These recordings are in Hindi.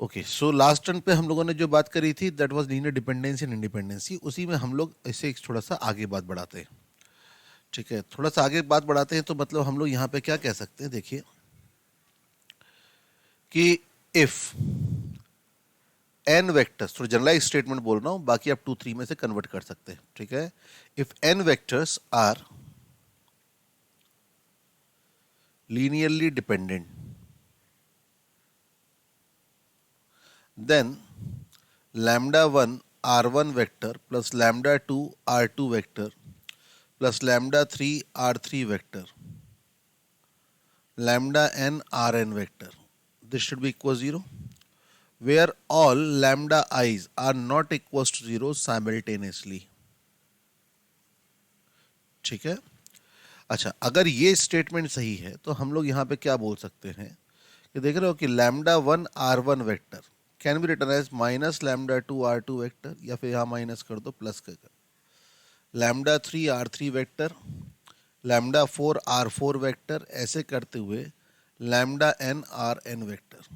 ओके, सो लास्ट टर्न पे हम लोगों ने जो बात करी थी that was linear dependency and independency, उसी में हम लोग इसे एक थोड़ा सा आगे बात बढ़ाते हैं। ठीक है, थोड़ा सा आगे बात बढ़ाते हैं तो मतलब हम लोग यहाँ पे क्या कह सकते हैं, देखिए कि इफ एन वेक्टर्स, थोड़ा जनरलाइज स्टेटमेंट बोल रहा हूँ, बाकी आप 2 3 में से कन्वर्ट कर सकते हैं। ठीक है, if n vectors are linearly dependent then lambda 1 r1 vector plus lambda 2 r2 vector plus lambda 3 r3 vector lambda n rn vector, this should be equal to 0 where all lambda i's are not equals to 0 simultaneously. ठीक है, अच्छा अगर ये स्टेटमेंट सही है तो हम लोग यहाँ पे क्या बोल सकते हैं कि देख रहे हो कि lambda 1 r1 vector can be written as minus lambda 2 r2 vector, या फिर यहाँ माइनस कर दो प्लस कर lambda 3 r3 vector, lambda 4 r4 vector, ऐसे करते हुए लैम्डा n rn वेक्टर।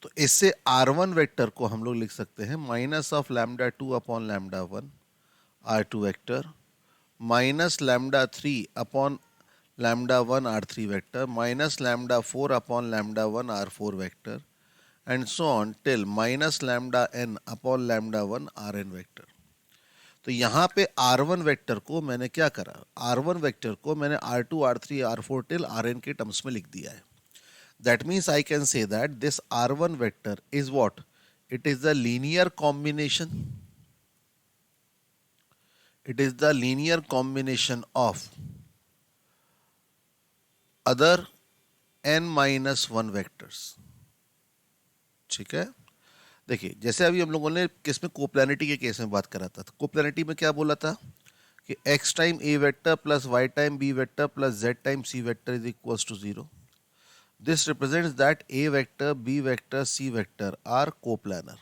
तो इससे r1 वेक्टर को हम लोग लिख सकते हैं minus of lambda 2 upon lambda 1 r2 vector minus lambda 3 upon lambda 1 r3 vector minus lambda 4 upon lambda 1 r4 vector and so on till minus lambda n upon lambda 1 rn vector. तो यहाँ पे r1 वेक्टर को मैंने क्या करा, r1 वेक्टर को मैंने r2 r3 r4 till rn के टर्म्स में लिख दिया है. That means I can say that this r1 vector is what? It is the linear combination. It is the linear combination of other n-1 vectors. ठीक है, देखिए जैसे अभी हम लोगों ने किस में कोप्लानिटी के केस में बात करा था, तो कोप्लानिटी में क्या बोला था कि x time a vector plus y time b vector plus z time c vector is equals to 0. This represents that a vector b vector c vector are coplanar.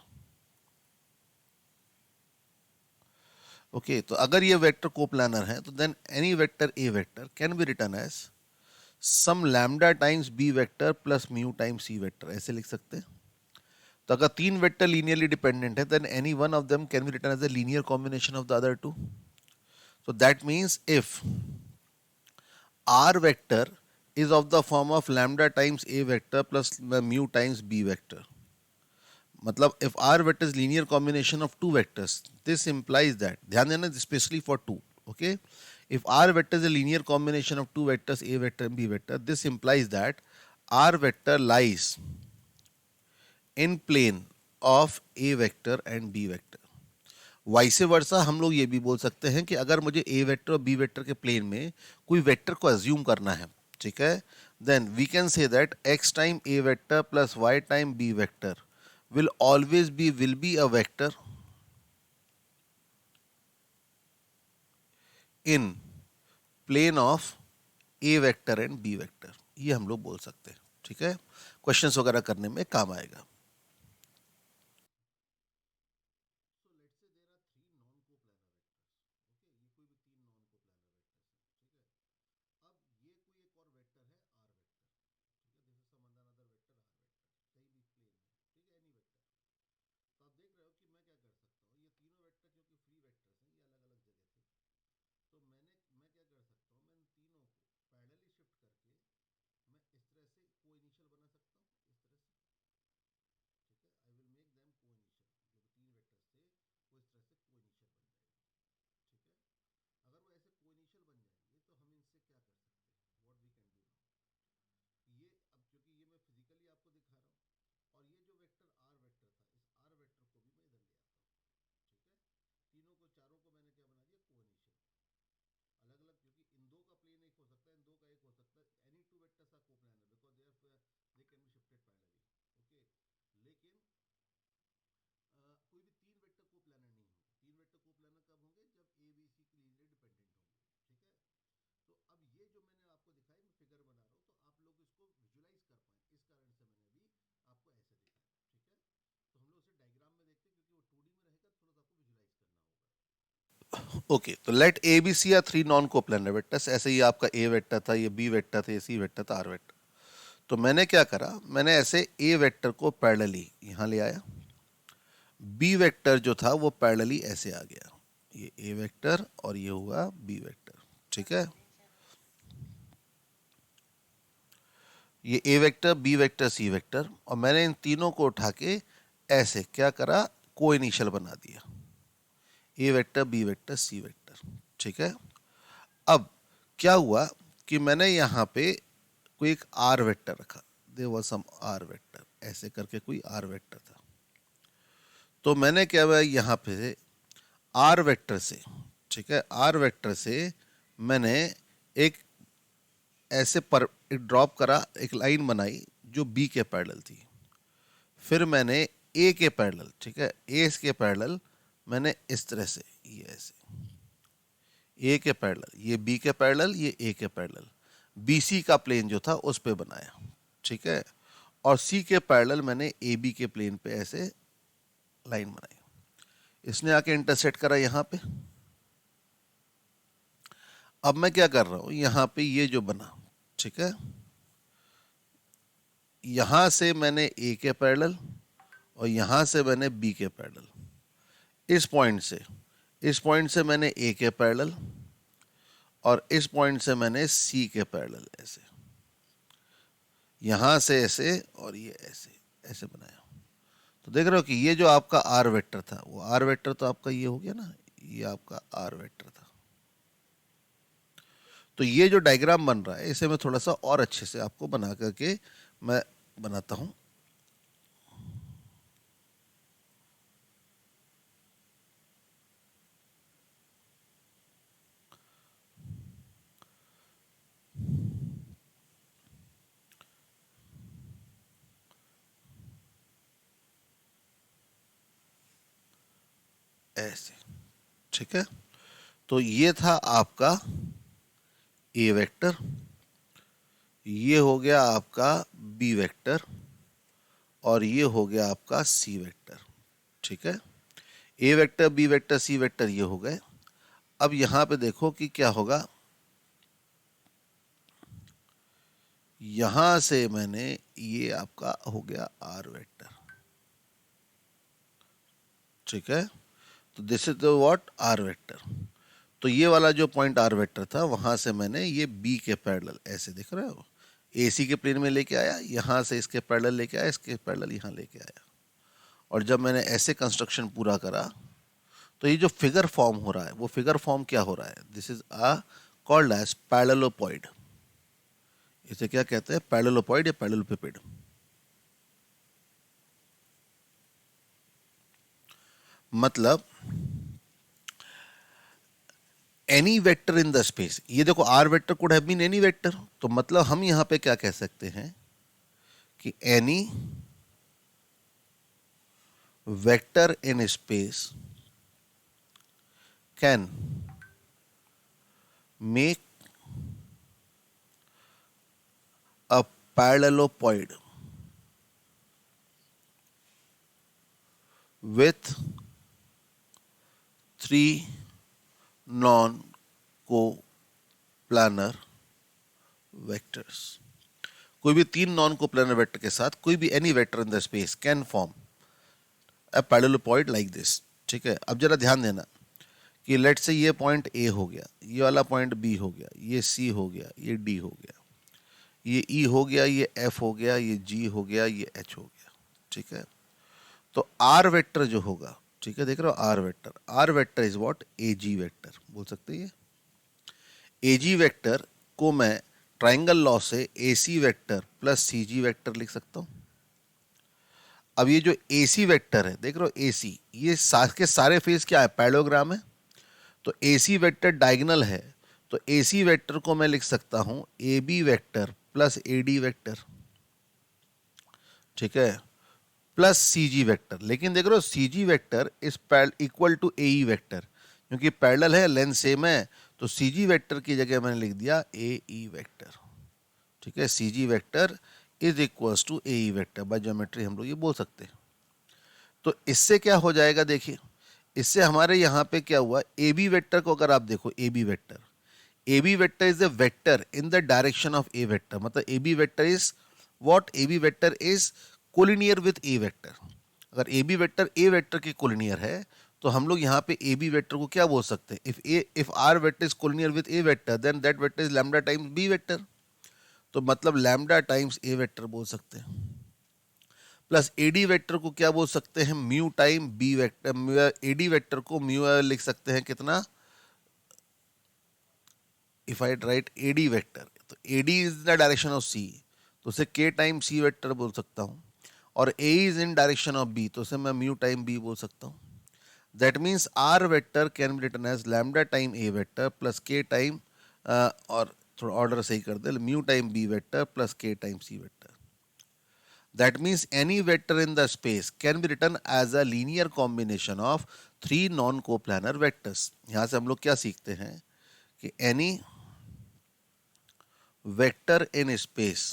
Okay, तो अगर ये वेक्टर कोप्लानर है तो then any vector a vector can be written as some lambda times b vector plus mu times c vector, ऐसे लिख सकते हैं. तो अगर 3 वेक्टर लीनियरली डिपेंडेंट है then any one of them can be written as a linear combination of the other two. So that means if r vector is of the form of lambda times a vector plus mu times b vector, मतलब if r vector is linear combination of 2 vectors, this implies that, ध्यान देना especially for 2, okay, if r vector is a linear combination of 2 vectors a vector and b vector, this implies that r vector lies in plane of a vector and b vector. Vice versa हम लोग ये भी बोल सकते हैं कि अगर मुझे ए वेक्टर और बी वेक्टर के प्लेन में कोई वेक्टर को अज्यूम करना है, ठीक है, then we can say that X time A vector plus Y time B vector will always be a vector in plane of A vector and B vector. ये हम लोग बोल सकते हैं. ठीक है, क्वेश्चंस वगैरह करने में काम आएगा. ओके, तो let A B C are 3 non coplanar vectors. ऐसे ही आपका ए वेक्टर था, ये बी वेक्टर था, ये सी वेक्टर था, आर वेक्टर. तो मैंने क्या करा, मैंने ऐसे ए वेक्टर को पैरेलली यहाँ ले आया, बी वेक्टर जो था वो पैरेलली ऐसे आ गया, ये ए वेक्टर और ये हुआ बी वेक्टर, ठीक है। ये ए vector, B vector, C vector, और मैंने इन तीनों को उठा के ऐसे क्या करा, को इनिशियल बना दिया, ए vector, B vector, C vector, ठीक है। अब क्या हुआ कि मैंने यहाँ पे कोई एक आर वेक्टर रखा, there was some R vector, ऐसे करके कोई आर वेक्टर था। तो मैंने क्या हुआ, यहाँ पे आर वेक्टर से, ठीक है, आर वेक्टर से मैंने एक ऐसे पर एक ड्रॉप करा, एक लाइन बनाई जो बी के पैरेलल थी। फिर मैंने ए के पैरेलल, ठीक है, ए के पैरेलल मैंने इस तरह से, ये ऐसे ए के पैरेलल, ये बी के पैरेलल, ये ए के पैरेलल, बी सी का प्लेन जो था उस पे बनाया, ठीक है। और सी के पैरेलल मैंने ए बी के प्लेन पे ऐसे लाइन बनाई, इसने आके इंटरसेक्ट करा यहाँ पे। अब मैं क्या कर रहा हूँ, यहाँ पे ये जो बना, ठीक है, यहाँ से मैंने ए के पैरेलल और यहाँ से मैंने बी के पैरेलल, इस पॉइंट से मैंने ए के पैरेलल और इस पॉइंट से मैंने सी के पैरेलल, ऐसे यहाँ से ऐसे और ये ऐसे ऐसे बनाया। तो देख रहे हो कि ये जो आपका आर वेक्टर था, वो आर वेक्टर तो आपका ये हो गया ना, ये आपका आर वेक्टर था। तो ये जो डायग्राम बन रहा है इसे मैं थोड़ा सा और अच्छे से आपको बना करके मैं बनाता हूं। ऐसे, ठीक है। तो ये था आपका ए वेक्टर, ये हो गया आपका बी वेक्टर और ये हो गया आपका सी वेक्टर, ठीक है। A vector, B vector, C vector ये हो गए। अब यहां पे देखो कि क्या होगा, यहां से मैंने ये आपका हो गया आर वेक्टर, ठीक है। तो this is the what, R vector. तो ये वाला जो पॉइंट आर वेक्टर था वहां से मैंने ये बी के पैरेलल ऐसे, दिख रहे हो, ए सी के प्लेन में लेके आया, यहाँ से इसके पैरेलल लेके आया, इसके पैरेलल यहाँ लेके आया। और जब मैंने ऐसे कंस्ट्रक्शन पूरा करा तो ये जो फिगर फॉर्म हो रहा है वो फिगर फॉर्म क्या हो रहा है, this is a called as parallelopoid. इसे क्या कहते हैं, पैरेललोपॉइड या पैरेललोपिपेड। मतलब any vector in the space, ये देखो R vector could have been any vector, तो मतलब हम यहां पे क्या कह सकते हैं कि any vector in space can make a parallelopoid with 3 non-coplanar vectors। कोई भी 3 non-coplanar वेक्टर के साथ कोई भी any vector in the space can form a parallelopoid like this, ठीक है। अब जरा ध्यान देना कि लेट से ये पॉइंट ए हो गया, ये वाला पॉइंट बी हो गया, ये सी हो गया, ये डी हो गया, ये ई हो गया, ये एफ हो गया, ये जी हो गया, ये एच हो गया, ठीक है। तो आर वेक्टर जो होगा, ठीक है, देख रहे हो R vector is what, A G vector बोल सकते हैं। ए जी वेक्टर को मैं ट्राइंगल लॉ से ए सी वेक्टर प्लस सी जी वेक्टर लिख सकता हूं। अब ये जो ए सी वेक्टर है, देख रहे हो ए सी, ये के सारे फेस क्या है, पैरेललोग्राम है। तो ए सी वेक्टर डायगोनल है, तो ए सी वेक्टर को मैं लिख सकता हूं A B vector plus A D vector, ठीक है, प्लस सी जी वेक्टर। लेकिन देख रहे हो C G vector is equal to A E vector, क्योंकि पैरेलल है, लेंथ सेम है, तो सी जी वेक्टर की जगह मैंने लिख दिया ए ई वेक्टर, ठीक है। C G vector is equal to A E vector, by geometry हम लोग ये बोल सकते हैं। तो इससे क्या हो जाएगा, देखिए इससे हमारे यहाँ पे क्या हुआ, ए बी वेक्टर को अगर आप देखो, A B vector is the vector in the direction of A vector, मतलब A B vector is what A B vector is collinear with A vector. अगर A B vector A vector के कोलिनियर है तो हम लोग यहाँ पे ए बी वेक्टर को क्या बोल सकते हैं, if R vector is collinear with A vector then that vector is lambda times B vector. तो मतलब लैम्डा टाइम्स ए वेक्टर बोल सकते हैं। प्लस एडी वेक्टर को क्या बोल सकते हैं, mu time B vector. AD vector को म्यू लिख सकते हैं कितना, if I write AD vector, तो AD is the direction of C, तो उसे के टाइम सी वेक्टर बोल सकता हूँ। और A is in direction of B, तो उसे मैं म्यू टाइम बी बोल सकता हूँ। That means R vector can be written as lambda time A vector plus K time, और थोड़ा ऑर्डर सही कर दे, mu time B vector plus K time C vector. That means any vector in the space can be written as a linear combination of three non-coplanar vectors. यहाँ से हम लोग क्या सीखते हैं कि any vector in space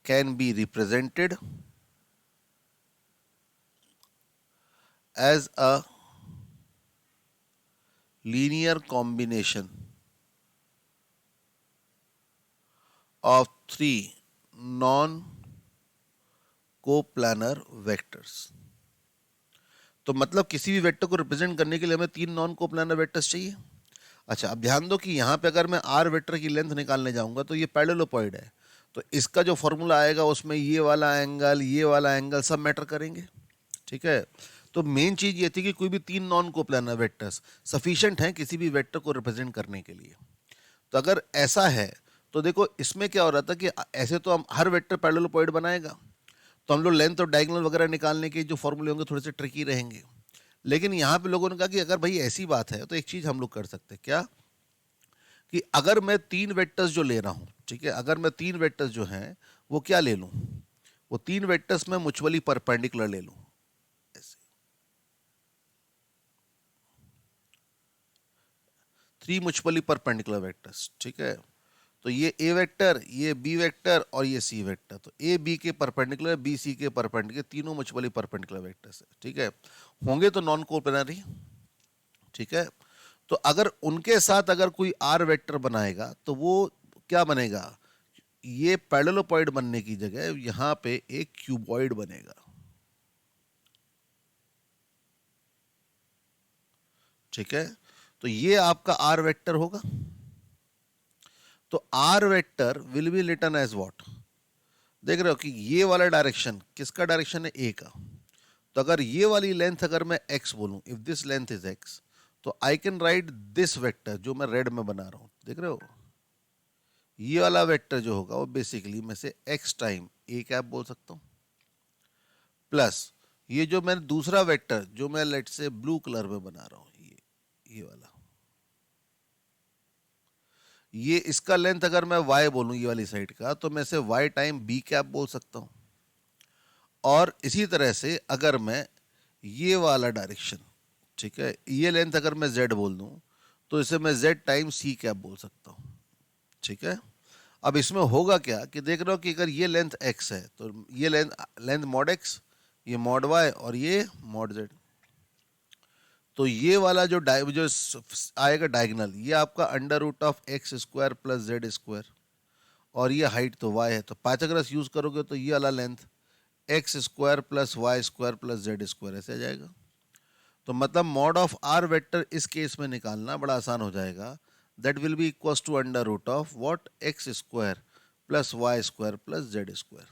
can be represented as a linear combination of three non coplanar vectors. तो मतलब किसी भी वेक्टर को रिप्रेजेंट करने के लिए हमें तीन नॉन कोप्लानर वेक्टर्स चाहिए। अच्छा, अब ध्यान दो कि यहाँ पे अगर मैं आर वेक्टर की लेंथ निकालने जाऊंगा तो ये पैरेललोपॉइड है, तो इसका जो फॉर्मूला आएगा उसमें ये वाला एंगल सब मैटर करेंगे। ठीक है, तो मेन चीज ये थी कि कोई भी तीन नॉन कोप्लानर वेक्टर्स सफिशिएंट हैं किसी भी वेक्टर को रिप्रेजेंट करने के लिए। तो अगर ऐसा है तो देखो इसमें क्या हो रहा था कि ऐसे तो हम हर वेक्टर पैरेललोपॉइड बनाएगा, तो हम लोग लेंथ और डायगोनल वगैरह निकालने के जो फॉर्मूले होंगे थोड़े से ट्रिकी रहेंगे। लेकिन यहाँ पे लोगों ने कहा कि अगर भाई ऐसी बात है तो एक चीज हम लोग कर सकते हैं क्या, कि अगर मैं तीन वेक्टर्स जो ले रहा हूँ, ठीक है, अगर मैं तीन वेक्टर्स जो हैं वो क्या ले लूँ, वो तीन वेक्टर्स में म्यूचुअली परपेंडिकुलर ले लूँ, ऐसे थ्री म्यूचुअली परपेंडिकुलर वेक्टर्स। ठीक है, तो ये ए वेक्टर, ये बी वेक्टर और ये सी वेक्टर, तो ए बी के परपेंडिकुलर, बी सी के परपेंडिकुलर, तीनों म्यूचुअली परपेंडिकुलर वेक्टर्स है। ठीक है, होंगे तो नॉन कोप्लानर ही। ठीक है, तो अगर उनके साथ अगर कोई आर वेक्टर बनाएगा तो वो क्या बनेगा, ये पैरेललोपॉइड बनने की जगह यहां पे एक क्यूबॉइड बनेगा। ठीक है, तो ये आपका आर वेक्टर होगा। तो R vector will be written as what, देख रहे हो कि ये वाला डायरेक्शन किसका डायरेक्शन है, ए का। तो अगर ये वाली लेंथ अगर मैं x बोलूं, if this length is x, तो I can write this vector जो मैं रेड में बना रहा हूं, देख रहे हो, ये वाला वेक्टर जो होगा वो बेसिकली मैं से x टाइम ए कैप बोल सकता हूं, प्लस ये जो मैंने दूसरा वेक्टर जो मैं लेट से ब्लू कलर में बना रहा हूं, ये वाला, ये इसका लेंथ अगर मैं y बोलूं ये वाली साइड का, तो मैं से y टाइम बी कैप बोल सकता हूं। और इसी तरह से अगर मैं ये वाला डायरेक्शन, ठीक है, ये लेंथ अगर मैं z बोल दूं तो इसे मैं z टाइम सी कैप बोल सकता हूं। ठीक है, अब इसमें होगा क्या कि देख रहे हो कि अगर ये लेंथ x है तो ये लेंथ मॉड x, ये मॉड y और ये मॉड z। तो ये वाला जो आएगा डायगोनल, ये आपका under root of X square plus Z square, और ये हाइट तो y है, तो पाइथागोरस यूज करोगे तो ये वाला length X square plus Y square plus Z square ऐसे आ जाएगा। तो मतलब मॉड ऑफ आर वेक्टर इस केस में निकालना बड़ा आसान हो जाएगा। That will be equals to under root of what, X square plus Y square plus Z square,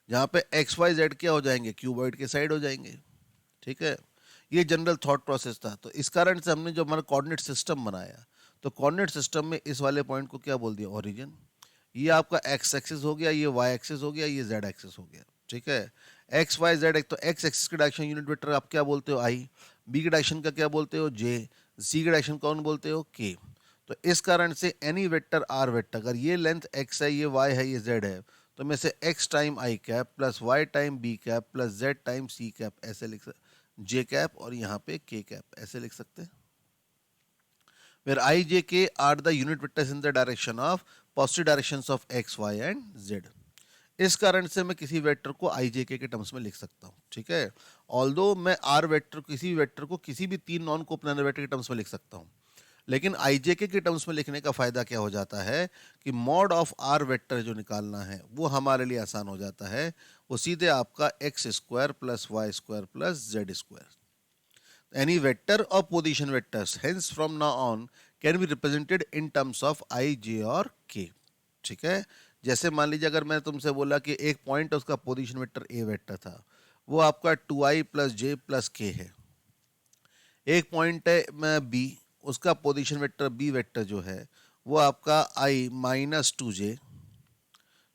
जहाँ पे एक्स वाई जेड क्या हो जाएंगे, क्यूबॉइड के साइड हो जाएंगे। ठीक है, ये जनरल थॉट प्रोसेस था। तो इस कारण से हमने जो हमारा कोऑर्डिनेट सिस्टम बनाया, तो कोऑर्डिनेट सिस्टम में इस वाले पॉइंट को क्या बोल दिया, ओरिजिन। ये आपका एक्स एक्सिस हो गया, ये वाई एक्सिस हो गया, ये जेड एक्सिस हो गया। ठीक है, एक्स वाई जेड, तो एक्स एक्सिस के डायरेक्शन यूनिट वेक्टर आप क्या बोलते हो, आई, बी के डायरेक्शन का क्या बोलते हो, जे, सी के डायरेक्शन कौन बोलते हो, के। तो इस कारण से एनी वेक्टर आर वेक्टर, अगर ये लेंथ एक्स है, ये वाई है, ये जेड है, तो मैं say X time I cap plus Y time B cap plus Z time C cap ऐसे लिख सकते, जे कैप और यहाँ पे के कैप ऐसे लिख सकते हैं। where I, J, K are the unit vectors in the direction of positive directions of x, y and z। इस कारण से मैं किसी वेक्टर को आई जे के टर्म्स में लिख सकता हूँ। ठीक है, ऑल्दो मैं आर वेक्टर, किसी भी वेक्टर को किसी भी तीन नॉन कोप्लानर वेक्टर के टर्म्स में लिख सकता हूँ, लेकिन IJK के टर्म्स में लिखने का फायदा क्या हो जाता है कि मॉड ऑफ R वेक्टर जो निकालना है वो हमारे लिए आसान हो जाता है, वो सीधे आपका x square plus Y square plus Z square, any vector और position vectors hence from now on can be represented in terms of I, J और K। ठीक है, जैसे मान लीजिए अगर मैं तुमसे बोला कि एक पॉइंट उसका पोजीशन वेक्टर A वेक्टर था, वो आपका 2i प्लस जे प्लस के है। एक पॉइंट है मैं बी, उसका पोजीशन वेक्टर बी वेक्टर जो है वो आपका i माइनस टू जे,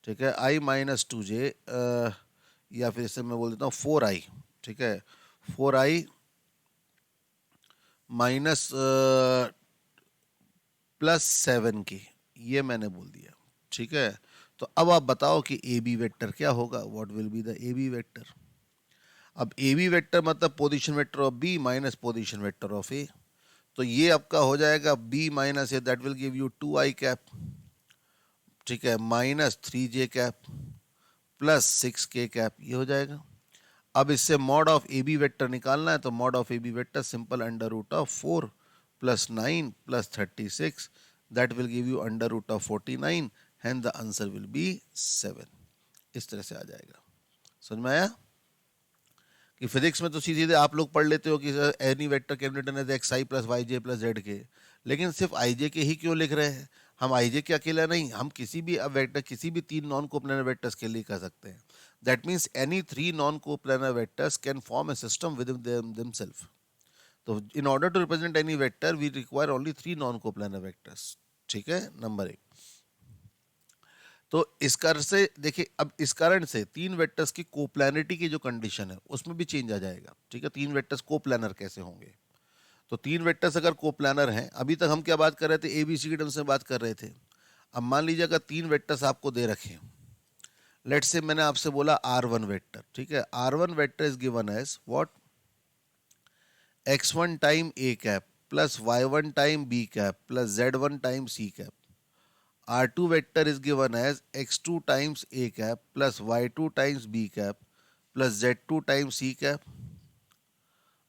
ठीक है, i माइनस टू जे, या फिर इसे मैं बोल देता हूँ 4i, ठीक है, 4i माइनस प्लस 7k, ये मैंने बोल दिया। ठीक है, तो अब आप बताओ कि ए बी वेक्टर क्या होगा, what will be the A B vector. अब ए बी वेक्टर मतलब position vector of B minus position vector of A, तो ये आपका हो जाएगा B minus A, that will give you 2i cap, ठीक है, minus 3j cap plus 6k cap, ये हो जाएगा। अब इससे mod of A B vector निकालना है, तो mod of A B vector simple under root of 4 plus 9 plus 36, that will give you under root of 49, and the answer will be 7। इस तरह से आ जाएगा। समझ में आया कि फिजिक्स में तो सीधे आप लोग पढ़ लेते हो कि any vector can be written as X I plus Y J plus Z K, लेकिन सिर्फ आई जे के ही क्यों लिख रहे हैं? हम आई जे के अकेला नहीं, हम किसी भी वेक्टर, किसी भी 3 नॉन कोप्लानर वेक्टर्स के लिए कर सकते हैं। That means any 3 non coplanar vectors can form a system with themself. तो in order to represent any vector we require only 3 non coplanar vectors. ठीक है, नंबर 1। तो इस कारण से देखिए, अब इस कारण से 3 वेक्टर्स की कोप्लानरिटी की जो कंडीशन है उसमें भी चेंज आ जाएगा। ठीक है, 3 वेक्टर्स कोप्लानर कैसे होंगे? तो 3 वेक्टर्स अगर कोप्लानर हैं, अभी तक हम क्या बात कर रहे थे, एबीसी के टर्म्स में बात कर रहे थे। अब मान लीजिए अगर 3 वेक्टर्स आपको दे रखे हैं, लेट्स से मैंने आपसे बोला R1 वेक्टर, ठीक है, R1 vector is given as what, x1 time a cap plus y1 time b cap plus z1 time c cap. R2 vector is given as x2 times a cap plus y2 times b cap plus z2 times c cap.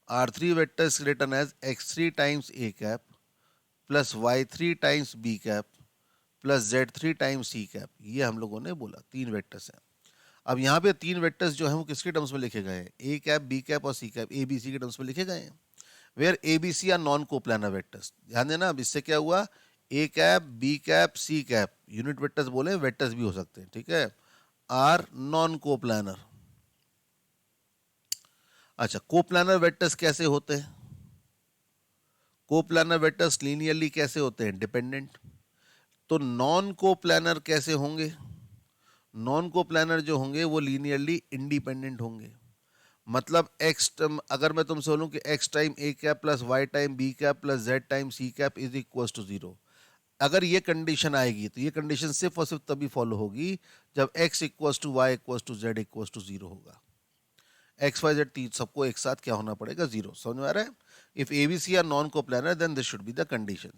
R3 vector is written as x3 times a cap plus y3 times b cap plus z3 times c cap। ये हम लोगों ने बोला 3 वेक्टर्स हैं। अब यहाँ पे 3 वेक्टर्स जो हैं वो किसके टर्म्स में लिखे गए हैं? a कैप, b कैप और c cap, a b c के टर्म्स में लिखे गए हैं। Where a b c are non coplanar vectors. ध्यान देना, अब इससे क्या हुआ, A cap, B cap, C cap, unit vectors बोले, वेक्टर्स भी हो सकते हैं, ठीक है, आर नॉन कोप्लानर। अच्छा, कोप्लानर वेक्टर्स कैसे होते हैं? कोप्लानर वेक्टर्स लीनियरली कैसे होते हैं? डिपेंडेंट। तो नॉन कोप्लानर कैसे होंगे? नॉन कोप्लानर जो होंगे वो लीनियरली इंडिपेंडेंट होंगे। मतलब एक्स, अगर मैं तुमसे बोलूं कि X time A cap plus Y time B cap plus Z time C cap is equal to 0, अगर ये कंडीशन आएगी तो ये कंडीशन सिर्फ और सिर्फ तभी फॉलो होगी जब x equals to Y equals to Z equals to 0 होगा। एक्स वाई जेड सबको एक साथ क्या होना पड़ेगा? 0। समझ में आ रहा है? If A B C are non coplanar then this should be the condition.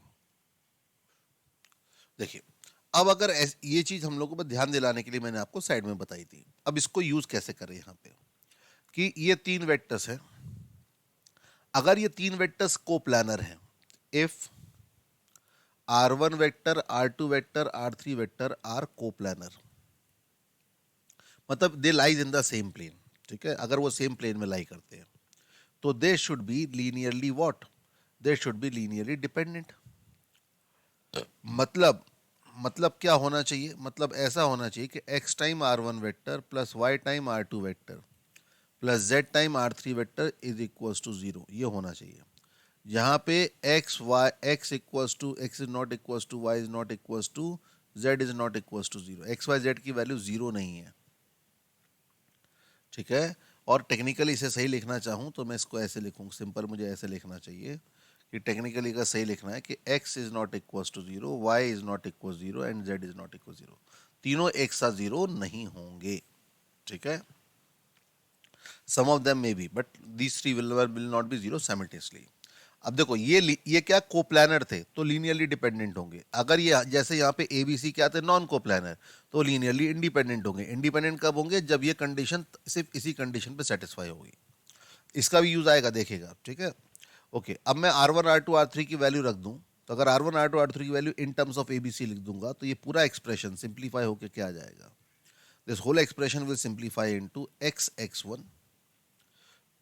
देखिए, अब अगर ये चीज हम लोगों पर ध्यान दिलाने के लिए मैंने आपको साइड में बताई थी, अब इसको यूज कैसे करें यहाँ पे, कि ये 3 वेक्टर्स हैं, अगर ये 3 वेक्टर्स कोप्लानर हैं, if R1 vector, R2 vector, R3 vector are coplanar, मतलब they lies in the same plane, ठीक है, अगर वो सेम प्लेन में लाई करते हैं तो they should be linearly what, they should be linearly dependent. मतलब क्या होना चाहिए? मतलब ऐसा होना चाहिए कि x time R1 vector plus y time R2 vector plus z time R3 vector is equals to 0, ये होना चाहिए। यहाँ पे x equals to x is not equals to y is not equals to z is not equals to 0, x y z की वैल्यू 0 नहीं है, ठीक है। और टेक्निकली इसे सही लिखना चाहूँ तो मैं इसको ऐसे लिखूँ, सिंपल मुझे ऐसे लिखना चाहिए कि टेक्निकली का सही लिखना है कि x is not equals to 0, y is not equal 0 and z is not equal 0, तीनों एक साथ 0 नहीं होंगे, ठीक है। Some of them may be but these three will not be 0 simultaneously. अब देखो, ये क्या कोप्लानर थे तो लीनियरली डिपेंडेंट होंगे। अगर ये जैसे यहाँ पे ए बी सी क्या थे, नॉन कोप्लानर, तो लीनियरली इंडिपेंडेंट होंगे। इंडिपेंडेंट कब होंगे? जब ये कंडीशन सिर्फ इसी कंडीशन पे सेटिस्फाई होगी। इसका भी यूज आएगा, देखेगा, ठीक है। ओके, अब मैं R1 R2 R3 की वैल्यू रख दूं तो अगर R1 R2 R3 की value in terms of ABC लिख दूंगा तो ये पूरा एक्सप्रेशन सिंप्लीफाई होकर क्या आ जाएगा, this whole expression will simplify into x(x1)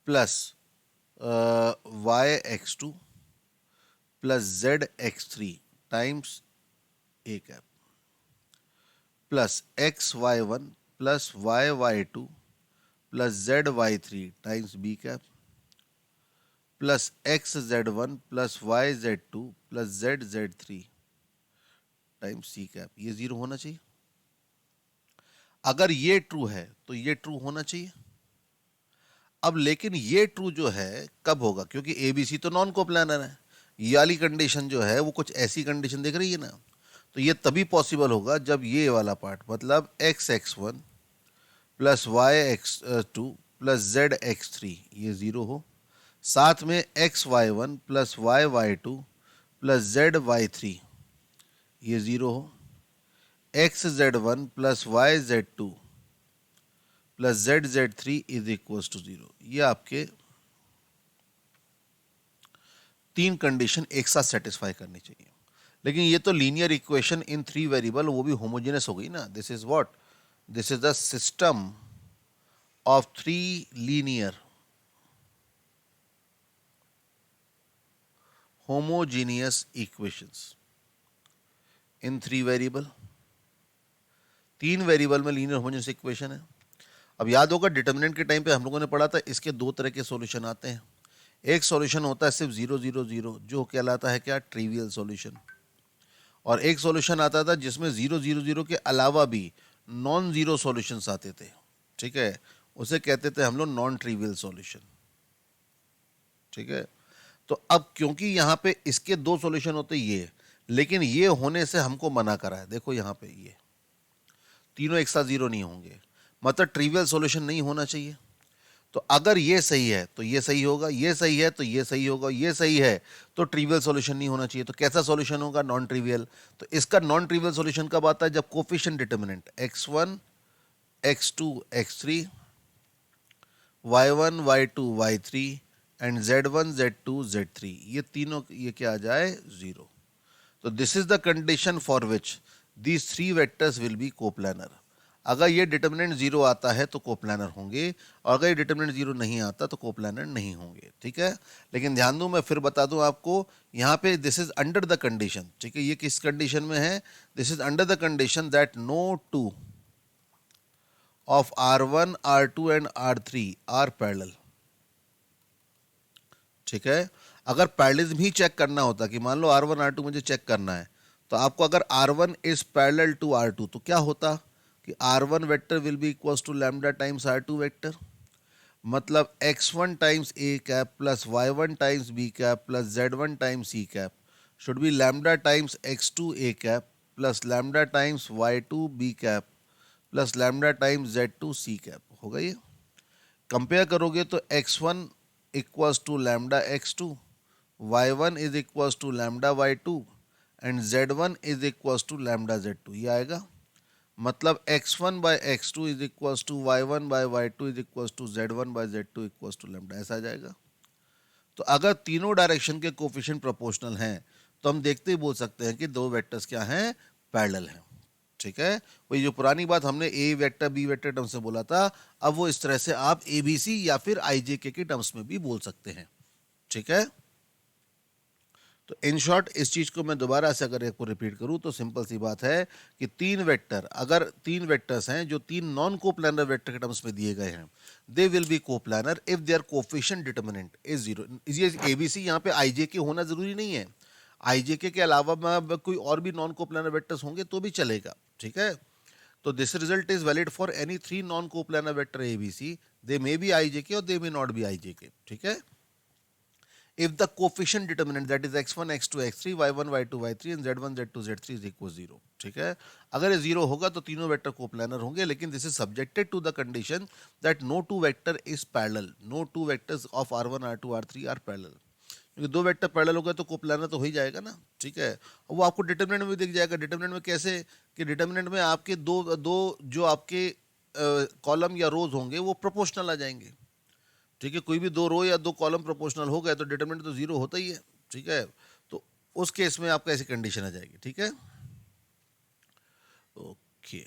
plus y(x2) plus z(x3) times a cap plus x(y1) plus y(y2) plus z(y3) times b cap plus xz1 plus yz2 plus zz3 times c cap. ये जीरो होना चाहिए। अगर ये ट्रू है तो ये ट्रू होना चाहिए। अब लेकिन ये ट्रू जो है कब होगा, क्योंकि ABC तो नॉन कोप्लानर है। ये वाली कंडीशन जो है वो कुछ ऐसी कंडीशन दिख रही है ना, तो ये तभी पॉसिबल होगा जब ये वाला पार्ट मतलब x(x1) plus y(x2) plus z(x3) ये जीरो हो, साथ में x(y1) plus y(y2) plus z(y3) ये जीरो हो, xz1 plus yz2 plus zz3 is equal to zero. ये आपके तीन कंडीशन एक साथ सेटिस्फाई करनी चाहिए। लेकिन ये तो लीनियर इक्वेशन इन 3 वेरिएबल, वो भी होमोजेनस हो गई ना। This is what, this is the system of 3 linear homogeneous equations in 3 variable. 3 variable में लीनियर होमोजेनस इक्वेशन है। अब याद होगा डिटर्मिनेंट के टाइम पे हम लोगों ने पढ़ा था इसके दो तरह के सॉल्यूशन आते हैं। एक सॉल्यूशन होता है सिर्फ 0 0 0 जो कहलाता है क्या, ट्रिवियल सॉल्यूशन। और एक सॉल्यूशन आता था जिसमें 0 0 0 के अलावा भी नॉन जीरो सॉल्यूशंस आते थे, ठीक है, उसे कहते थे हम लोग नॉन ट्रिवियल सॉल्यूशन, ठीक है। तो अब क्योंकि यहाँ पे इसके दो सॉल्यूशन होते ये, लेकिन ये होने से हमको मना करा है। देखो यहाँ पे ये तीनों एक साथ जीरो नहीं होंगे, मतलब ट्रिवियल सॉल्यूशन नहीं होना चाहिए। तो अगर ये सही है तो ये सही होगा, ये सही है तो ये सही होगा, ये सही है तो ट्रिवियल सॉल्यूशन नहीं होना चाहिए। तो कैसा सॉल्यूशन होगा, नॉन ट्रिवियल। तो इसका नॉन ट्रिवियल सॉल्यूशन कब आता है, जब coefficient determinant x1 x2 x3 y1 y2 y3 and z1 z2 z3 ये तीनों ये क्या आ जाए, जीरो। तो this is the condition for which these 3 vectors will be coplanar. अगर ये डिटर्मिनेंट जीरो आता है तो कोप्लानर होंगे, और अगर ये डिटर्मिनेंट जीरो नहीं आता तो कोप्लानर नहीं होंगे, ठीक है। लेकिन ध्यान दूं, मैं फिर बता दूं आपको, यहाँ पे this is under the condition, ठीक है। ये किस कंडीशन में है, this is under the condition that no two of R1 R2 and R3 are parallel, ठीक है। अगर पैरेललिज्म ही चेक करना होता कि मान लो R1 R2 मुझे चेक करना है, तो आपको अगर R1 is parallel to R2 तो क्या होता कि R1 vector will be equals to lambda times R2 vector, मतलब x1 times a cap plus y1 times b cap plus z1 times c cap should be lambda times x2 a cap plus lambda times y2 b cap plus lambda times z2 c cap. होगा ये, कंपेयर करोगे तो x1 equals to lambda x2, y1 is equals to lambda y2 and z1 is equals to lambda z2, ये आएगा। मतलब x1 by x2 is equals to y1 by y2 is equals to z1 by z2 equals to lambda, ऐसा आ जाएगा। तो अगर तीनों डायरेक्शन के कोफिशिएंट प्रोपोर्शनल हैं तो हम देखते ही बोल सकते हैं कि दो वेक्टर्स क्या हैं, पैरेलल हैं, ठीक है। वही जो पुरानी बात हमने ए वेक्टर बी वेक्टर टर्म्स में बोला था, अब वो इस तरह से आप एबीसी या फिर आईजेके के टर्म्स में भी बोल सकते हैं, ठीक है। तो इन शॉर्ट इस चीज को मैं दोबारा से अगर आपको रिपीट करूं तो सिंपल सी बात है कि तीन वेक्टर, अगर तीन वेक्टर्स हैं जो तीन नॉन कोप्लानर वेक्टर के टर्म्स में दिए गए हैं, they will be coplanar if their coefficient determinant is zero. ये एबीसी यहाँ पे आईजेके होना जरूरी नहीं है, आईजेके के अलावा कोई और भी नॉन कोप्लानर वेक्टर्स होंगे तो भी चलेगा, ठीक है। तो this result is valid for any 3 non coplanar vector ABC, they may be IJK और दे मे नॉट बी आईजेके, ठीक है। If the coefficient determinant that is x1 x2 x3 y1 y2 y3 and z1 z2 z3 is equal 0, ठीक है। अगर ये जीरो होगा तो तीनों वेक्टर कोप्लानर होंगे, लेकिन this is subjected to the condition that no two vector is parallel, no two vectors of r1 r2 r3 are parallel. क्योंकि दो वेक्टर पैरेलल हो गए तो कोप्लानर तो हो ही जाएगा ना, ठीक है। वो आपको डिटर्मिनेंट में भी दिख जाएगा। डिटर्मिनेंट में कैसे, कि डिटर्मिनेंट में आपके दो दो जो आपके कॉलम या रोज होंगे वो प्रोपोर्शनल आ जाएंगे, ठीक है। कोई भी दो रो या दो कॉलम प्रोपोर्शनल हो गए तो डिटरमिनेंट तो जीरो होता ही है, ठीक है। तो उस केस में आपका ऐसी कंडीशन आ जाएगी, ठीक है। Okay,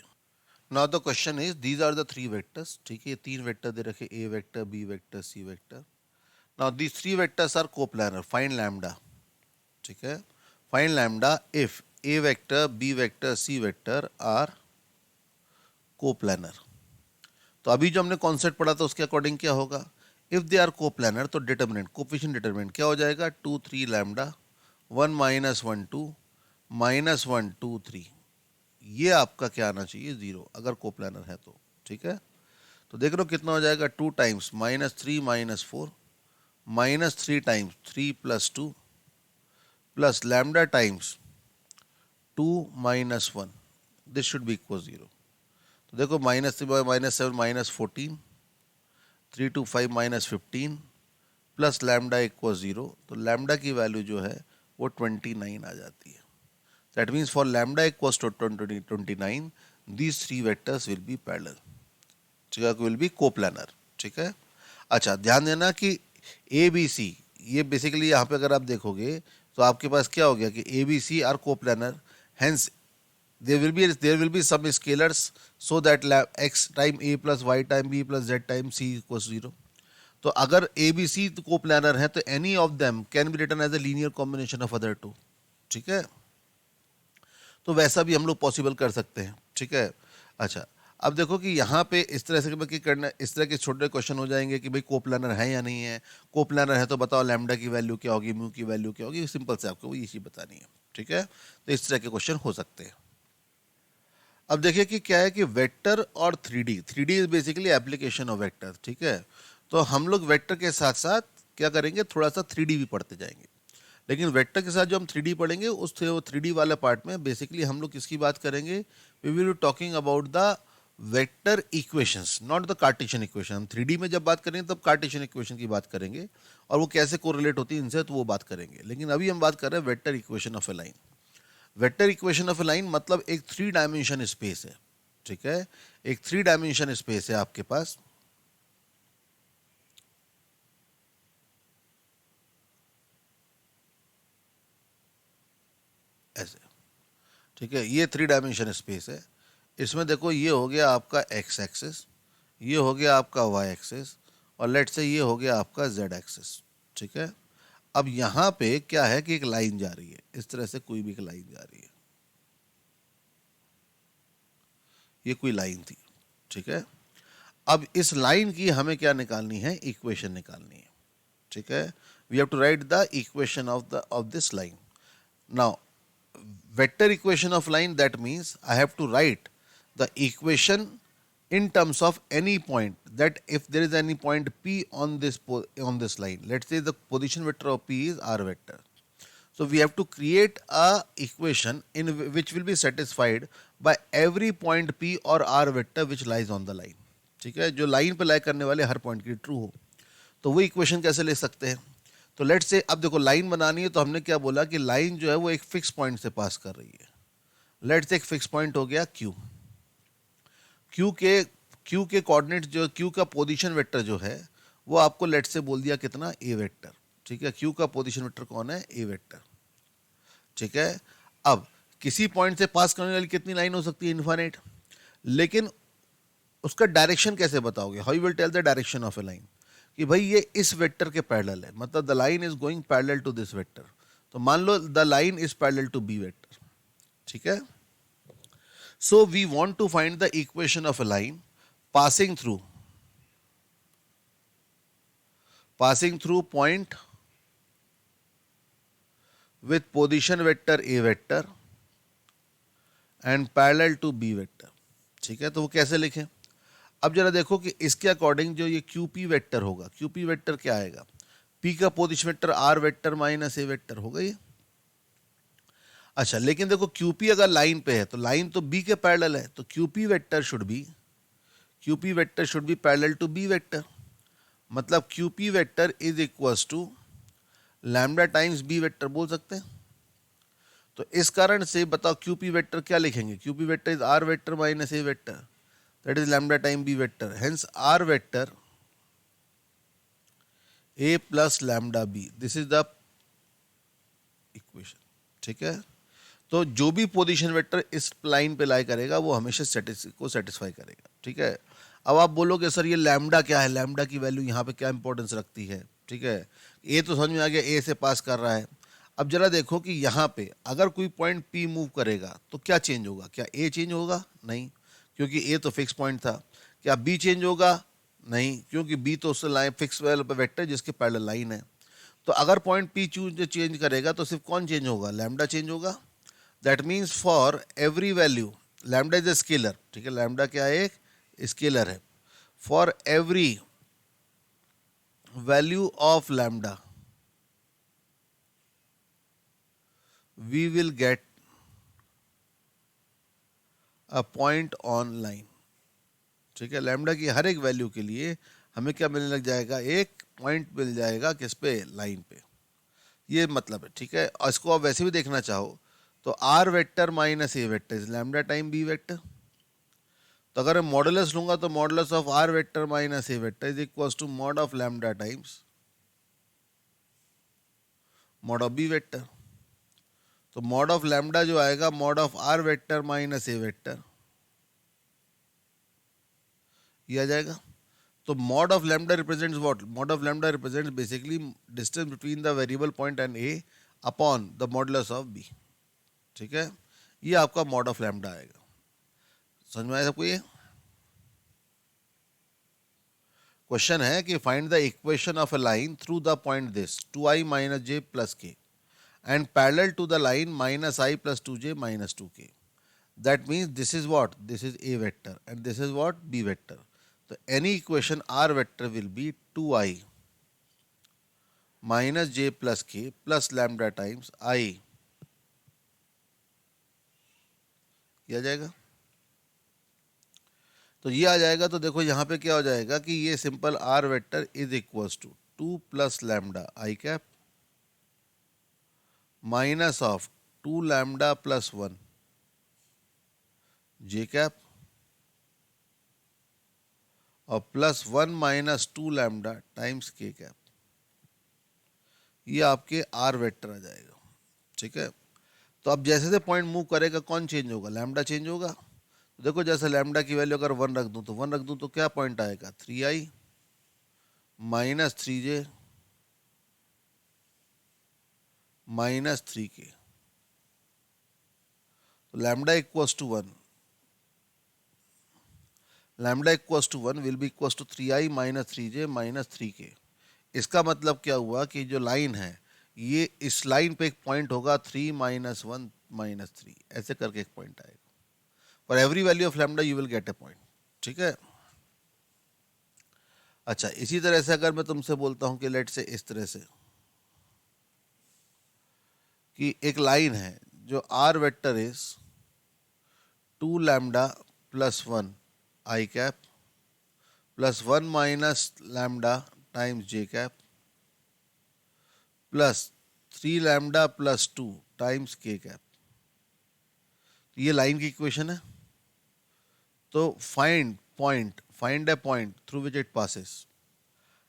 now the question is these are the three vectors, ठीक है, ये तीन वेक्टर दे रखे, A vector, B vector, C vector. Now these three vectors are coplanar, find lambda, ठीक है, find lambda if A vector, B vector, C vector are coplanar. तो अभी जो हमने कॉन्सेप्ट पढ़ा था उसके अकॉर्डिंग क्या होगा, इफ दे आर कोप्लानर तो डिटर्मिनेंट कोफिशिएंट डिटर्मिनेंट क्या हो जाएगा, 2 3 लैम्डा, 1 माइनस 1 2 माइनस 1 2 3, ये आपका क्या आना चाहिए, जीरो, अगर कोप्लानर है तो, ठीक है। तो देख रहे हो कितना हो जाएगा, 2 times minus 3 minus 4 minus 3 times 3 plus 2 plus lambda times 2 minus 1, this should be equal zero. तो देखो minus 3 minus 7 minus 14, 3 to 5 minus 15 plus lambda equal zero, तो लैम्डा की वैल्यू जो है वो 29 आ जाती है। That means for lambda equals to 29 these three vectors will be parallel, ठीक है, विल बी कोप्लानर, ठीक है। अच्छा ध्यान देना कि ए बी सी, ये बेसिकली यहाँ पे अगर आप देखोगे तो आपके पास क्या हो गया कि A B C are coplanar, hence there will be some scalars so that x time a plus y time b plus z time c equals 0। तो अगर ए बी सी को प्लानर है तो any of them can be written as a linear combination of other two, ठीक है। तो वैसा भी हम लोग पॉसिबल कर सकते हैं, ठीक है। अच्छा अब देखो कि यहाँ पे इस तरह से कि करना, इस तरह के छोटे क्वेश्चन हो जाएंगे कि भाई कोप्लानर है या नहीं है, कोप्लानर है तो बताओ लैम्डा की वैल्यू क्या होगी, म्यू की वैल्यू क्या होगी, सिंपल से आपको ये चीज़ बतानी है, ठीक है। तो इस तरह के क्वेश्चन हो सकते हैं। अब देखिए कि क्या है कि वेक्टर और 3D, 3D is basically application of vector, ठीक है। तो हम लोग वेक्टर के साथ साथ क्या करेंगे, थोड़ा सा 3D भी पढ़ते जाएंगे, लेकिन वेक्टर के साथ जो हम 3D पढ़ेंगे उस 3D वाले पार्ट में बेसिकली हम लोग किसकी बात करेंगे, we will be talking about the vector equations, not the Cartesian equation. हम 3D में जब बात करेंगे तब कार्टेशियन इक्वेशन की बात करेंगे और वो कैसे कोरिलेट होती है इनसे, तो वो बात करेंगे, लेकिन अभी हम बात कर रहे हैं vector equation of a line. Vector equation of a line मतलब एक 3 डायमेंशन स्पेस है, ठीक है, एक 3 डायमेंशन स्पेस है आपके पास, ऐसे, ठीक है, ये 3 डायमेंशन स्पेस है। इसमें देखो ये हो गया आपका एक्स एक्सिस, ये हो गया आपका वाई एक्सिस, और लेट से ये हो गया आपका जेड एक्सिस, ठीक है। अब यहाँ पे क्या है कि एक लाइन जा रही है, इस तरह से कोई भी एक लाइन जा रही है, ये कोई लाइन थी, ठीक है। अब इस लाइन की हमें क्या निकालनी है, इक्वेशन निकालनी है, ठीक है। We have to write the equation of this line. Now vector equation of line, that means I have to write the equation in terms of any point, that if there is any point P on this line, let's say the position vector of P is R vector, so we have to create a equation in which will be satisfied by every point P or R vector which lies on the line, ठीक है, जो लाइन पे लाई करने वाले हर पॉइंट की ट्रू हो। तो वो इक्वेशन कैसे ले सकते हैं, तो लेट से अब देखो लाइन बनानी है तो हमने क्या बोला कि लाइन जो है वो एक फिक्स पॉइंट से पास कर रही है। लेट से एक फिक्स पॉइंट हो गया क्यू, क्यू के क्यू के कोऑर्डिनेट जो क्यू का पोजीशन वेक्टर जो है वो आपको लेट से बोल दिया कितना, ए वेक्टर, ठीक है। क्यू का पोजीशन वेक्टर कौन है, ए वेक्टर, ठीक है। अब किसी पॉइंट से पास करने वाली कितनी लाइन हो सकती है, इनफाइनाइट, लेकिन उसका डायरेक्शन कैसे बताओगे, how you will tell the direction of a line, कि भाई ये इस वेक्टर के पैरेलल है, मतलब the line is going parallel to this vector. तो मान लो the line is parallel to B vector, ठीक है। So we want to find the equation of a line passing through point with position vector A vector and parallel to B vector, ठीक है। तो वो कैसे लिखें, अब जरा देखो कि इसके अकॉर्डिंग जो ये क्यू पी वेक्टर होगा, क्यू पी वेक्टर क्या आएगा, पी का position vector R vector minus A vector होगा ये। अच्छा लेकिन देखो क्यूपी अगर लाइन पे है तो लाइन तो बी के पैरेलल है, तो QP vector should be parallel to B vector, मतलब QP vector is equals to lambda times B vector बोल सकते हैं। तो इस कारण से बताओ क्यूपी वेक्टर क्या लिखेंगे, QP vector is R vector minus A vector, that is lambda time B vector, hence R vector A plus lambda B, this is the equation, ठीक है। तो जो भी पोजीशन वेक्टर इस लाइन पे लाई करेगा वो हमेशा सेटिस्फाई करेगा, ठीक है। अब आप बोलोगे सर ये लैम्डा क्या है, लैम्डा की वैल्यू यहाँ पे क्या इंपॉर्टेंस रखती है, ठीक है। ए तो समझ में आ गया, ए से पास कर रहा है। अब जरा देखो कि यहाँ पे अगर कोई पॉइंट पी मूव करेगा तो क्या चेंज होगा, क्या ए चेंज होगा, नहीं, क्योंकि ए तो फिक्स पॉइंट था। क्या बी चेंज होगा, नहीं, क्योंकि बी तो उस लाइन फिक्स वेक्टर जिसके पैरेलल लाइन है। तो अगर पॉइंट पी चेंज करेगा तो सिर्फ कौन चेंज होगा, लैम्डा चेंज होगा। That means for every value, lambda is a scalar, ठीक है, लैम्डा क्या है, एक स्केलर है। For every value of lambda we will get a point on line, ठीक है। लैम्डा की हर एक वैल्यू के लिए हमें क्या मिलने लग जाएगा, एक पॉइंट मिल जाएगा, किस पे, लाइन पे। ये मतलब है, ठीक है। और इसको आप वैसे भी देखना चाहो तो R vector minus A vector is lambda time B vector. तो अगर मैं मॉडुलस लूंगा तो modulus of R vector minus A vector is equals to mod of lambda times mod of B vector. तो मॉड ऑफ लैम्डा जो आएगा mod of R vector minus A vector, ये आ जाएगा। तो mod of lambda represents what, mod of lambda represents basically distance between the variable point and A upon the modulus of B, ठीक है। ये आपका मॉड ऑफ लैम्डा आएगा। समझ में आया सबको ये? क्वेश्चन है कि find the equation of a line through the point this 2i minus J plus K and parallel to the line minus I plus 2j minus 2k। That means this is what, this is A vector and this is what, B vector. तो any equation R vector will be 2i minus J plus K plus lambda times I, ये आ जाएगा। तो ये आ जाएगा। तो देखो यहाँ पे क्या हो जाएगा कि ये simple R vector is equals to 2 plus lambda I cap minus of 2 lambda plus 1 J cap और plus 1 minus 2 lambda times K cap. ये आपके आर वेक्टर आ जाएगा, ठीक है। तो अब जैसे जैसे पॉइंट मूव करेगा कौन चेंज होगा, लैम्डा चेंज होगा। तो देखो जैसे लैम्डा की वैल्यू अगर 1 रख दूं तो 1 रख दूं तो क्या पॉइंट आएगा, 3i minus 3j minus 3k। तो lambda equals to 1, lambda equals to 1 will be equals to 3i minus 3j minus 3k। इसका मतलब क्या हुआ कि जो लाइन है ये इस लाइन पे एक पॉइंट होगा 3 माइनस 1 माइनस 3, ऐसे करके एक पॉइंट आएगा। For every value of lambda you will get a point, ठीक है। अच्छा, इसी तरह से अगर मैं तुमसे बोलता हूं कि लेट से इस तरह से कि एक लाइन है जो R vector is 2 lambda plus 1 I cap plus 1 minus lambda times J cap plus 3 lambda plus 2 times K cap. ये लाइन की इक्वेशन है। तो find a point through which it passes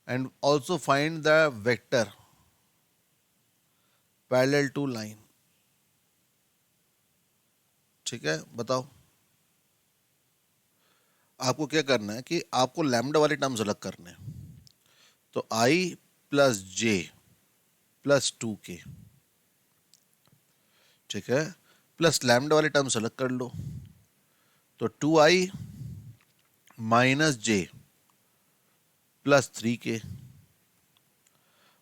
and also find the vector parallel to line, ठीक है। बताओ आपको क्या करना है कि आपको लैम्डा वाले टर्म्स अलग करने हैं। तो i plus J plus 2k, ठीक है, प्लस लैम्डा वाले टर्म्स अलग कर लो। तो 2i minus J plus 3k।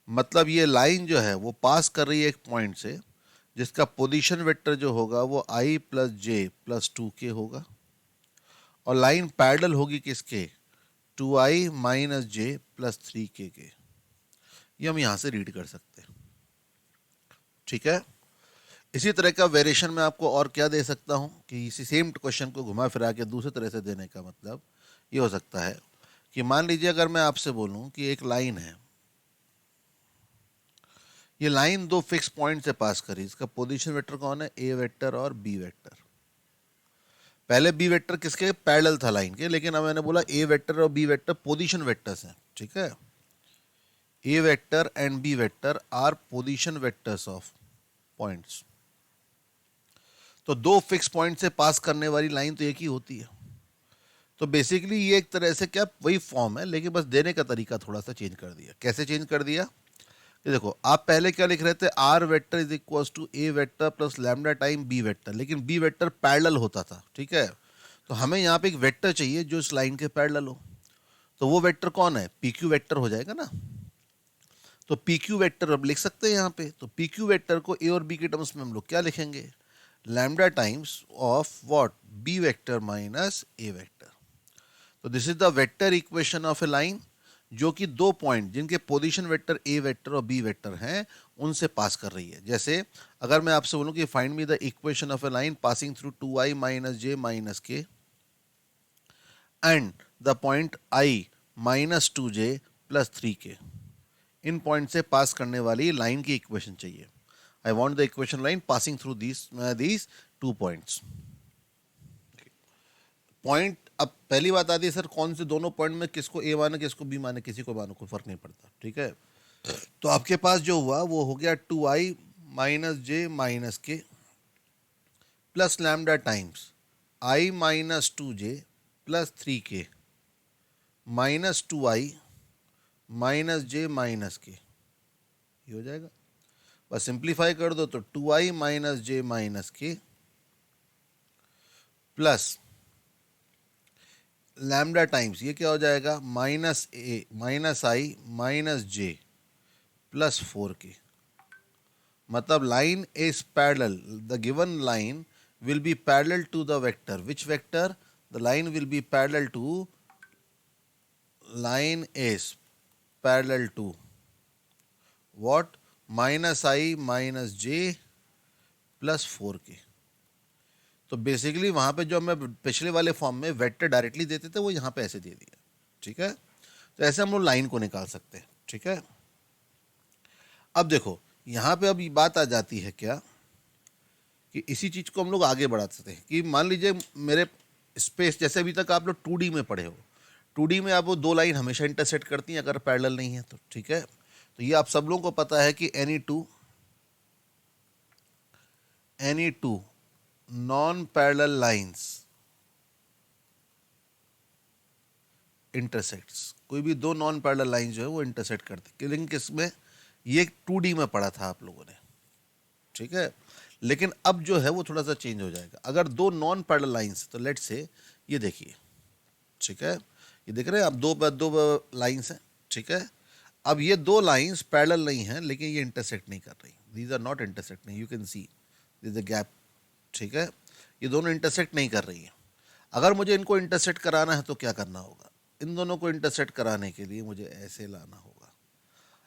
मतलब ये लाइन जो है वो पास कर रही है एक पॉइंट से जिसका पोजीशन वेक्टर जो होगा वो i plus J plus 2k होगा और लाइन पैरेलल होगी किसके, 2i minus J plus 3k के। ये हम यहां से रीड कर सकते हैं, ठीक है। इसी तरह का वेरिएशन में आपको और क्या दे सकता हूं कि इसी सेम क्वेश्चन को घुमा फिरा के दूसरे तरह से देने का मतलब ये हो सकता है कि मान लीजिए अगर मैं आपसे बोलूं कि एक लाइन है, ये लाइन दो फिक्स पॉइंट से पास करी, इसका पोजीशन वेक्टर कौन है, ए वेक्टर और बी वेक्टर। पहले बी वेक्टर किसके पैरेलल था लाइन के, लेकिन अब मैंने बोला ए वेक्टर और बी वेक्टर पोजीशन वेक्टर्स हैं, ठीक है। A vector and B vector are position vectors of points. तो दो फिक्स पॉइंट से पास करने वाली लाइन तो एक ही होती है। तो बेसिकली ये एक तरह से क्या वही फॉर्म है, लेकिन बस देने का तरीका थोड़ा सा चेंज कर दिया। कैसे चेंज कर दिया? ये देखो, आप पहले क्या लिख रहे थे, R vector is equal to A vector plus lambda time B vector, लेकिन बी वेक्टर पैरेलल होता था, ठीक है। तो हमें यहाँ पे एक वेक्टर चाहिए जो इस लाइन के पैरेलल हो। तो वो वेक्टर कौन है? पी क्यू वेक्टर हो जाएगा ना। तो पी क्यू वेक्टर अब लिख सकते हैं यहाँ पे। तो पी क्यू वेक्टर को ए और बी के टर्म्स में हम लोग क्या लिखेंगे? Lambda times of what? B vector minus A vector. तो this is the vector equation of a line, जो कि दो पॉइंट जिनके पोजीशन वेक्टर ए वेक्टर और बी वेक्टर हैं उनसे पास कर रही है। जैसे अगर मैं आपसे बोलूं कि find me the equation of a line passing through 2i minus J minus K and the point i minus 2j plus 3k, इन पॉइंट से पास करने वाली लाइन की इक्वेशन चाहिए। I want the equation line passing through these 2 points. Point, अब पहली बात आती है सर कौन से दोनों पॉइंट में किसको ए माने किसको बी माने, किसी को मानो कोई फर्क नहीं पड़ता, ठीक है। तो आपके पास जो हुआ वो हो गया 2i माइनस जे माइनस के plus lambda times i minus 2j plus 3k minus 2i minus J minus के, ये हो जाएगा। बस सिंप्लीफाई कर दो तो 2i माइनस जे माइनस के प्लस लैम्डा टाइम्स ये क्या हो जाएगा? माइनस ए माइनस आई माइनस जे प्लस 4k। मतलब line is parallel, the given line will be parallel to the vector. Which vector? The line will be parallel to, line is parallel to what? Minus I minus j plus 4k। तो बेसिकली वहां पे जो हमें पिछले वाले फॉर्म में वेक्टर डायरेक्टली देते थे वो यहाँ पे ऐसे दे दिया, ठीक है। तो ऐसे हम लोग लाइन को निकाल सकते हैं, ठीक है। अब देखो यहाँ पे अब ये बात आ जाती है क्या कि इसी चीज को हम लोग आगे बढ़ा सकते हैं कि मान लीजिए मेरे स्पेस, जैसे अभी तक आप लोग 2D में पढ़े हो, 2D में आप वो दो लाइन हमेशा इंटरसेक्ट करती हैं अगर पैरेलल नहीं है तो, ठीक है। तो ये आप सब लोगों को पता है कि any two non parallel lines intersects, कोई भी दो नॉन पैरेलल लाइन जो है वो इंटरसेक्ट करते, लेकिन किसमें? ये 2D में पढ़ा था आप लोगों ने, ठीक है। लेकिन अब जो है वो थोड़ा सा चेंज हो जाएगा। अगर दो नॉन पैरेलल लाइंस, तो लेट्स से ये देखिए, ठीक है, ये देख रहे हैं आप दो लाइंस हैं, ठीक है। अब ये दो लाइंस पैरेलल नहीं हैं लेकिन ये इंटरसेक्ट नहीं कर रही, these are not intersecting, you can see this a gap, ठीक है। ये दोनों इंटरसेक्ट नहीं कर रही हैं। अगर मुझे इनको इंटरसेक्ट कराना है तो क्या करना होगा? इन दोनों को इंटरसेक्ट कराने के लिए मुझे ऐसे लाना होगा।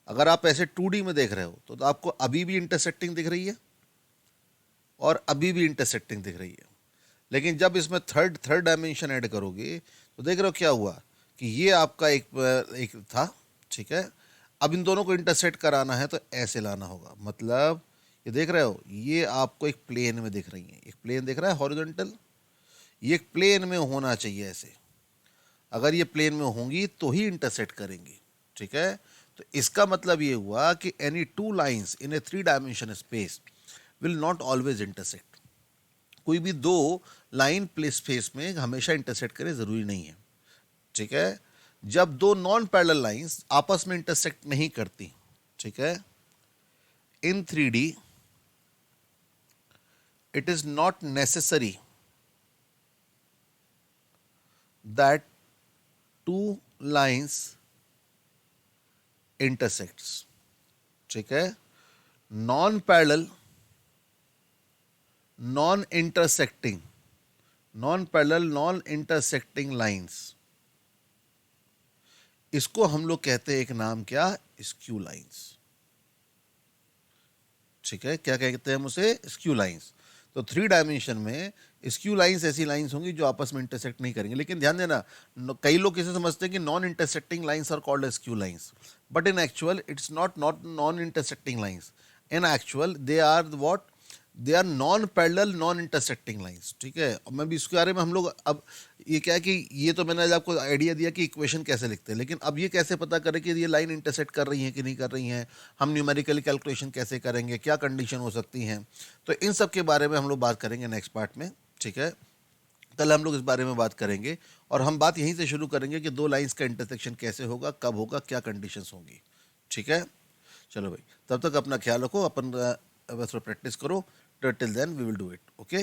अगर आप ऐसे 2D में देख रहे हो तो आपको अभी भी इंटरसेक्टिंग दिख रही है और अभी भी इंटरसेक्टिंग दिख रही है। लेकिन जब इसमें थर्ड डायमेंशन ऐड करोगे तो देख रहे हो क्या हुआ कि ये आपका एक था, ठीक है। अब इन दोनों को इंटरसेक्ट कराना है तो ऐसे लाना होगा। मतलब ये देख रहे हो, ये आपको एक प्लेन में दिख रही है, एक प्लेन दिख रहा है हॉरिजॉन्टल, ये एक प्लेन में होना चाहिए ऐसे। अगर ये प्लेन में होंगी तो ही इंटरसेक्ट करेंगी, ठीक है। तो इसका मतलब ये हुआ कि any two lines in A 3 dimension space will not always intersect. कोई भी दो लाइन प्लेस स्पेस में हमेशा इंटरसेक्ट करे जरूरी नहीं है, ठीक है। जब दो नॉन पैरेलल लाइंस आपस में इंटरसेक्ट नहीं करती, ठीक है, इन 3D it is not necessary that two lines intersects, ठीक है। Non parallel non intersecting, non parallel non intersecting lines, इसको हम लोग कहते हैं एक नाम क्या? स्क्यू लाइंस, ठीक है। क्या कहते हैं हम उसे? Skew lines. तो 3 डायमेंशन में स्क्यू लाइंस ऐसी लाइंस होंगी जो आपस में इंटरसेक्ट नहीं करेंगे। लेकिन ध्यान देना, कई लोग इसे समझते हैं कि non intersecting lines are called skew lines, but in actual it's not non intersecting lines. In actual they are what? They are non parallel non intersecting lines, ठीक है। और मैं भी इसके बारे में हम लोग अब ये क्या है कि ये तो मैंने आज आपको आइडिया दिया कि इक्वेशन कैसे लिखते हैं, लेकिन अब ये कैसे पता करें कि ये लाइन इंटरसेक्ट कर रही है कि नहीं कर रही हैं, हम न्यूमेरिकली कैलकुलेशन कैसे करेंगे, क्या कंडीशन हो सकती हैं, तो इन सब के बारे में हम लोग बात करेंगे नेक्स्ट पार्ट में, ठीक है। कल हम लोग इस बारे में बात करेंगे और हम बात यहीं से शुरू करेंगे कि दो लाइंस का इंटरसेक्शन कैसे होगा, कब होगा, क्या कंडीशंस होंगी, ठीक है। चलो भाई, तब तक अपना ख्याल रखो, अपन बस प्रैक्टिस करो, till then we will do it, okay.